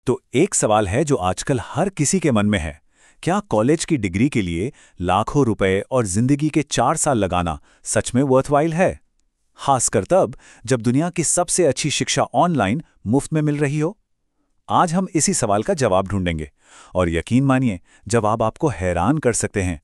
तो एक सवाल है जो आजकल हर किसी के मन में है। क्या कॉलेज की डिग्री के लिए लाखों रुपए और जिंदगी के 4 साल लगाना सच में वर्थवाइल है? खासकर तब जब दुनिया की सबसे अच्छी शिक्षा ऑनलाइन मुफ्त में मिल रही हो। आज हम इसी सवाल का जवाब ढूंढेंगे और यकीन मानिए जवाब आपको हैरान कर सकते हैं।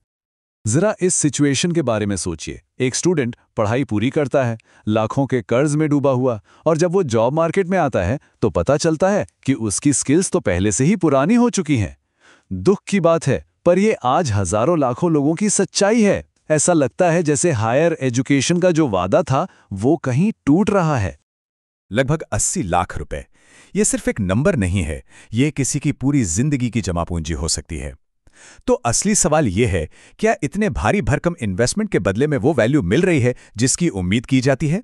जरा इस सिचुएशन के बारे में सोचिए। एक स्टूडेंट पढ़ाई पूरी करता है, लाखों के कर्ज में डूबा हुआ, और जब वो जॉब मार्केट में आता है तो पता चलता है कि उसकी स्किल्स तो पहले से ही पुरानी हो चुकी हैं। दुख की बात है, पर ये आज हजारों लाखों लोगों की सच्चाई है। ऐसा लगता है जैसे हायर एजुकेशन का जो वादा था वो कहीं टूट रहा है। लगभग 80 लाख रुपए, ये सिर्फ एक नंबर नहीं है, ये किसी की पूरी जिंदगी की जमा पूंजी हो सकती है। तो असली सवाल यह है, क्या इतने भारी भरकम इन्वेस्टमेंट के बदले में वो वैल्यू मिल रही है जिसकी उम्मीद की जाती है?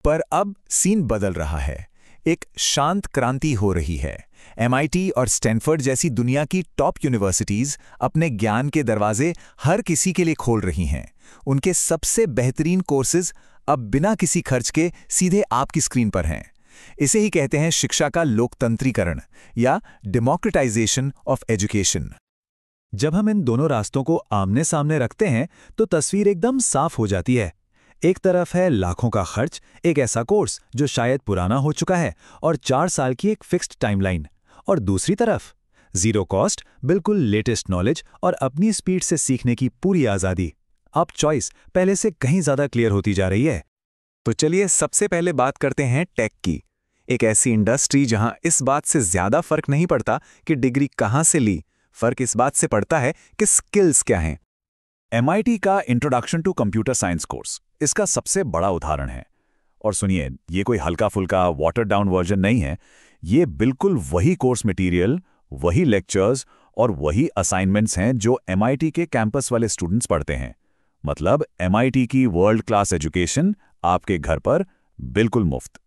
पर अब सीन बदल रहा है। एक शांत क्रांति हो रही है। MIT और स्टैनफोर्ड जैसी दुनिया की टॉप यूनिवर्सिटीज अपने ज्ञान के दरवाजे हर किसी के लिए खोल रही हैं। उनके सबसे बेहतरीन कोर्सेज अब बिना किसी खर्च के सीधे आपकी स्क्रीन पर हैं। इसे ही कहते हैं शिक्षा का लोकतंत्रीकरण या डेमोक्रेटाइजेशन ऑफ एजुकेशन। जब हम इन दोनों रास्तों को आमने सामने रखते हैं तो तस्वीर एकदम साफ हो जाती है। एक तरफ है लाखों का खर्च, एक ऐसा कोर्स जो शायद पुराना हो चुका है, और 4 साल की एक फिक्स्ड टाइमलाइन। और दूसरी तरफ जीरो कॉस्ट, बिल्कुल लेटेस्ट नॉलेज और अपनी स्पीड से सीखने की पूरी आज़ादी। अब चॉइस पहले से कहीं ज़्यादा क्लियर होती जा रही है। तो चलिए सबसे पहले बात करते हैं टेक की। एक ऐसी इंडस्ट्री जहां इस बात से ज़्यादा फर्क नहीं पड़ता कि डिग्री कहां से ली, फर्क इस बात से पड़ता है कि स्किल्स क्या हैं। MIT का introduction to computer science course इसका सबसे बड़ा उदाहरण है। और सुनिए, ये कोई हल्का फुल्का वाटर डाउन वर्जन नहीं है। ये बिल्कुल वही कोर्स मटेरियल, वही लेक्चर्स और वही असाइनमेंट्स हैं जो MIT के कैंपस वाले स्टूडेंट्स पढ़ते हैं। मतलब MIT की वर्ल्ड क्लास एजुकेशन आपके घर पर बिल्कुल मुफ्त।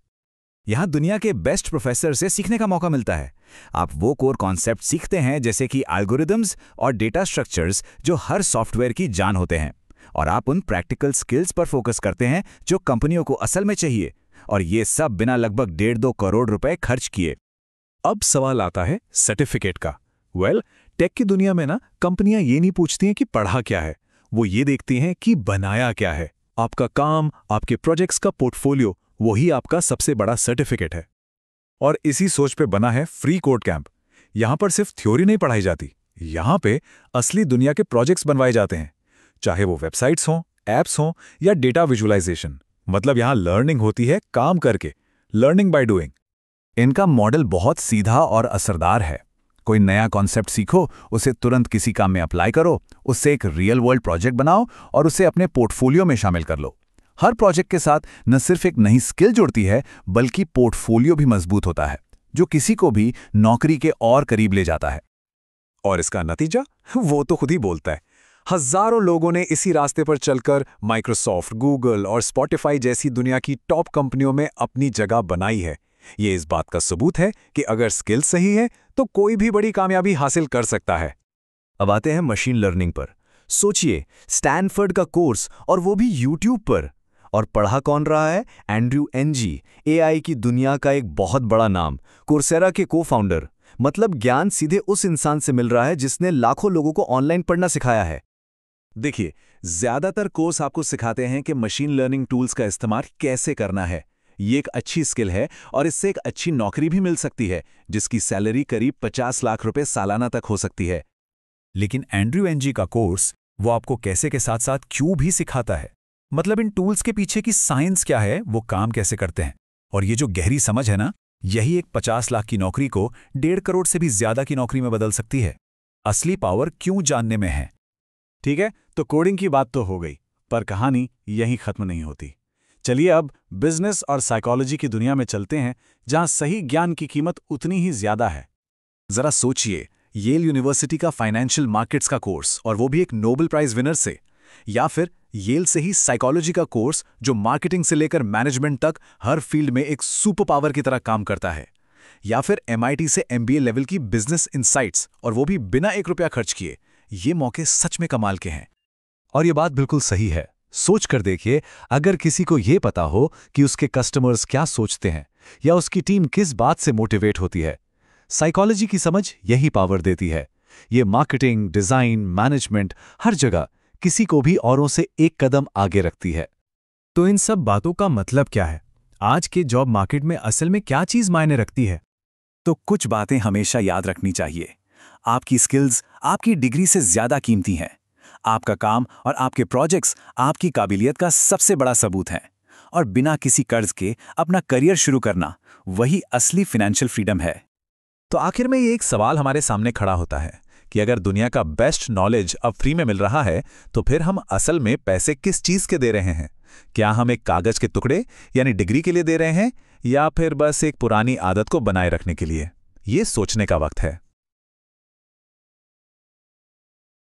यहाँ दुनिया के बेस्ट प्रोफेसर से सीखने का मौका मिलता है। आप वो कोर कॉन्सेप्ट सीखते हैं जैसे कि एल्गोरिदम्स और डेटा स्ट्रक्चर्स जो हर सॉफ्टवेयर की जान होते हैं, और आप उन प्रैक्टिकल स्किल्स पर फोकस करते हैं जो कंपनियों को असल में चाहिए, और ये सब बिना लगभग 1.5-2 करोड़ रुपए खर्च किए। अब सवाल आता है सर्टिफिकेट का। टेक की दुनिया में ना कंपनियां ये नहीं पूछती हैं कि पढ़ा क्या है, वो ये देखती हैं कि बनाया क्या है। आपका काम, आपके प्रोजेक्ट्स का पोर्टफोलियो, वही आपका सबसे बड़ा सर्टिफिकेट है। और इसी सोच पे बना है फ्री कोड कैंप। यहां पर सिर्फ थ्योरी नहीं पढ़ाई जाती, यहां पे असली दुनिया के प्रोजेक्ट्स बनवाए जाते हैं, चाहे वो वेबसाइट्स हों, एप्स हों या डेटा विजुअलाइजेशन। मतलब यहां लर्निंग होती है काम करके, लर्निंग बाय डूइंग। इनका मॉडल बहुत सीधा और असरदार है। कोई नया कॉन्सेप्ट सीखो, उसे तुरंत किसी काम में अप्लाई करो, उससे एक रियल वर्ल्ड प्रोजेक्ट बनाओ और उसे अपने पोर्टफोलियो में शामिल कर लो। हर प्रोजेक्ट के साथ न सिर्फ एक नई स्किल जुड़ती है, बल्कि पोर्टफोलियो भी मजबूत होता है, जो किसी को भी नौकरी के और करीब ले जाता है। और इसका नतीजा वो तो खुद ही बोलता है। हजारों लोगों ने इसी रास्ते पर चलकर माइक्रोसॉफ्ट, गूगल और स्पॉटिफाई जैसी दुनिया की टॉप कंपनियों में अपनी जगह बनाई है। ये इस बात का सबूत है कि अगर स्किल सही है तो कोई भी बड़ी कामयाबी हासिल कर सकता है। अब आते हैं मशीन लर्निंग पर। सोचिए, स्टैनफोर्ड का कोर्स, और वो भी यूट्यूब पर। और पढ़ा कौन रहा है? एंड्रयू एनजी, AI की दुनिया का एक बहुत बड़ा नाम, कोर्सेरा के को-फाउंडर। मतलब ज्ञान सीधे उस इंसान से मिल रहा है जिसने लाखों लोगों को ऑनलाइन पढ़ना सिखाया है। देखिए, ज्यादातर कोर्स आपको सिखाते हैं कि मशीन लर्निंग टूल्स का इस्तेमाल कैसे करना है। ये एक अच्छी स्किल है और इससे एक अच्छी नौकरी भी मिल सकती है, जिसकी सैलरी करीब 50 लाख रुपए सालाना तक हो सकती है। लेकिन एंड्रयू एनजी का कोर्स वो आपको कैसे के साथ साथ क्यों भी सिखाता है। मतलब इन टूल्स के पीछे की साइंस क्या है, वो काम कैसे करते हैं। और ये जो गहरी समझ है ना, यही एक 50 लाख की नौकरी को 1.5 करोड़ से भी ज्यादा की नौकरी में बदल सकती है। असली पावर क्यों जानने में है। ठीक है, तो कोडिंग की बात तो हो गई, पर कहानी यहीं खत्म नहीं होती। चलिए अब बिजनेस और साइकोलॉजी की दुनिया में चलते हैं, जहां सही ज्ञान की कीमत उतनी ही ज्यादा है। जरा सोचिए, येल यूनिवर्सिटी का फाइनेंशियल मार्केट्स का कोर्स, और वो भी एक नोबेल प्राइज विनर से, या फिर येल से ही साइकोलॉजी का कोर्स जो मार्केटिंग से लेकर मैनेजमेंट तक हर फील्ड में एक सुपर पावर की तरह काम करता है, या फिर MIT से MBA लेवल की बिजनेस इनसाइट्स, और वो भी बिना 1 रुपया खर्च किए। ये मौके सच में कमाल के हैं। और ये बात बिल्कुल सही है। सोच कर देखिए, अगर किसी को ये पता हो कि उसके कस्टमर्स क्या सोचते हैं या उसकी टीम किस बात से मोटिवेट होती है, साइकोलॉजी की समझ यही पावर देती है। ये मार्केटिंग, डिजाइन, मैनेजमेंट, हर जगह किसी को भी औरों से एक कदम आगे रखती है। तो इन सब बातों का मतलब क्या है? आज के जॉब मार्केट में असल में क्या चीज मायने रखती है? तो कुछ बातें हमेशा याद रखनी चाहिए। आपकी स्किल्स आपकी डिग्री से ज्यादा कीमती हैं। आपका काम और आपके प्रोजेक्ट्स आपकी काबिलियत का सबसे बड़ा सबूत हैं। और बिना किसी कर्ज के अपना करियर शुरू करना, वही असली फाइनेंशियल फ्रीडम है। तो आखिर में ये एक सवाल हमारे सामने खड़ा होता है कि अगर दुनिया का बेस्ट नॉलेज अब फ्री में मिल रहा है, तो फिर हम असल में पैसे किस चीज के दे रहे हैं? क्या हम एक कागज के टुकड़े यानी डिग्री के लिए दे रहे हैं, या फिर बस एक पुरानी आदत को बनाए रखने के लिए? ये सोचने का वक्त है।